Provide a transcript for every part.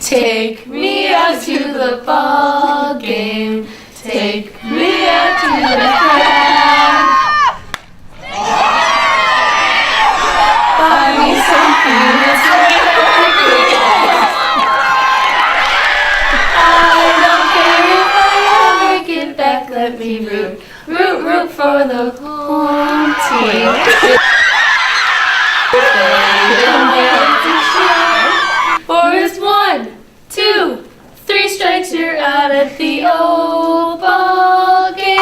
Take me out to the ball game. Take me out to the crowd. Buy me something that's I don't care if I ever get back. Let me root for the home team. For it's 1, 2, 3 strikes, you're out at the old ball game.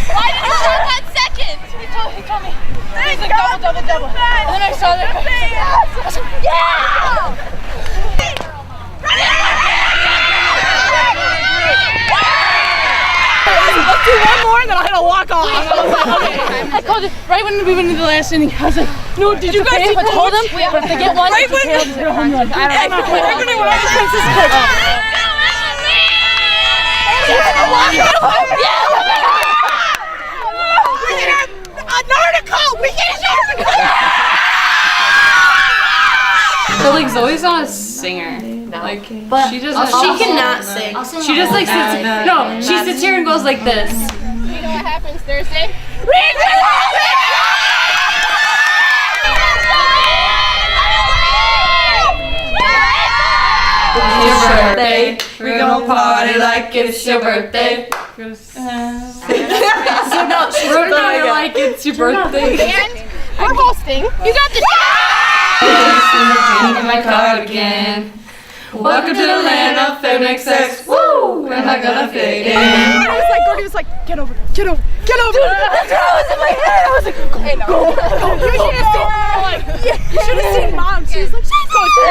Why did you start that second? He told me. He's like double. And then I saw that. I was like, yeah! Let's do one more and then I had to walk off. I was like, okay. I called it right when we went into the last inning. I was like, no, did you guys see Coach? I told them, but if they get one, right when they hit a home run. I don't know. Right when they went on the fence, this coach. An article! We get an article! So like Zoe's not a singer. Like, but she doesn't. She cannot sing. She just like sits. No, she sits here and goes like this. You know what happens Thursday? It's your birthday. We're gonna party like it's your birthday. So no, she wrote down like it's your birthday. And we're hosting. You got the in my cardigan. Welcome to the land of FMXX. Woo! Am I gonna fade in? Gordy was like, get over. Dude, that's what was in my head. I was like, go. You should have seen Mom. She was like, she's going to.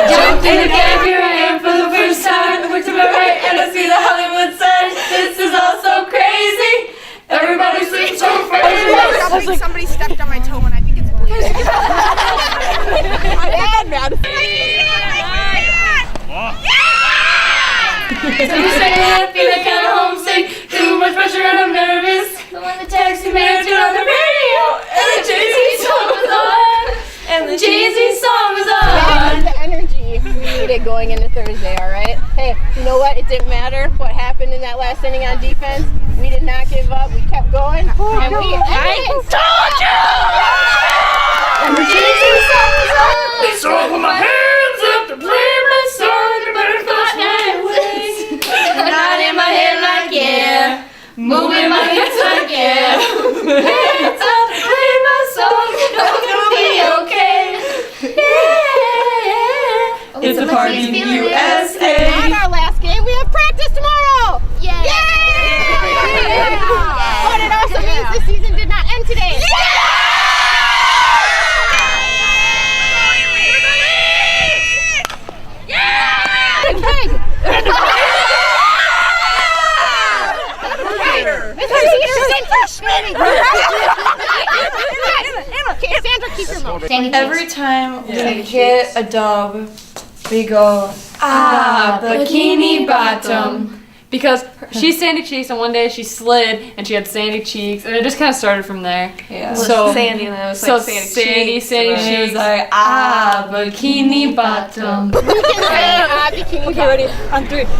Jumped in the cab, here I am for the first time. Look to my right and I see the Hollywood sign. This is all so crazy. Everybody seems so crazy. I was like, somebody stepped on my toe and I think it's bleeding. I'm mad. So you say I feel like kinda homesick. Too much pressure and I'm nervous. But when the taxi man turned on the radio and the Jay-Z song was on. And the Jay-Z song was on. The energy we needed going into Thursday, alright? Hey, you know what? It didn't matter what happened in that last inning on defense. We did not give up. We kept going. And I told you! And the Jay-Z song was on. So I put my hands up to play my song. The butterflies fly away. Not in my head like yeah. Moving my hips like yeah. Hands up to play my song. I'm gonna be okay. Yeah. It's a party in the USA. On our last game, we have practice tomorrow! Yay! But it also means the season did not end today. Sandra, keep your mouth. Every time we get a dub, we go, bikini bottom. Because she's Sandy Cheeks, and one day she slid and she had sandy cheeks, and it just kind of started from there. yeah. So Sandy and I was so like Sandy Sandy cheeks. she was like, bikini bottom. We can say bikini. Okay, ready? On 3. 1, 2, 3.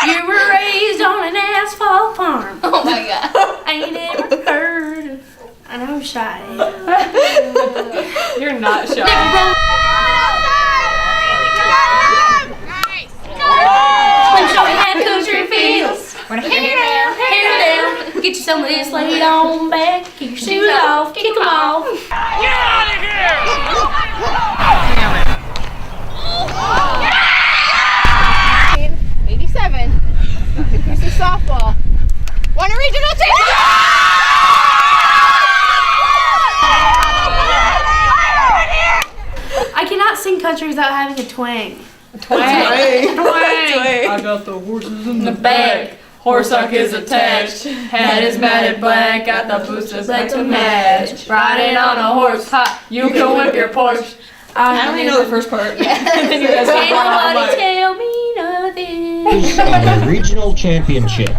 You were raised on an asphalt farm. Oh my god. I ain't never heard of. And I'm shy. You're not shy. I'm showing that country feels. Hair down. Get you some of this laid on back. Kick your shoes off. Kick them off. Get out of here! Damn it. 87. Nekoosa softball. Won a regional championship! I cannot sing country without having a twang. Twang. I got the horses in the back. Horsesock is attached. Head is matted black. Got the boosters like to match. Riding on a horse. Ha! You can whip your Porsche. I only know the first part. And then you guys Ain't nobody tell me nothing. of a regional championship.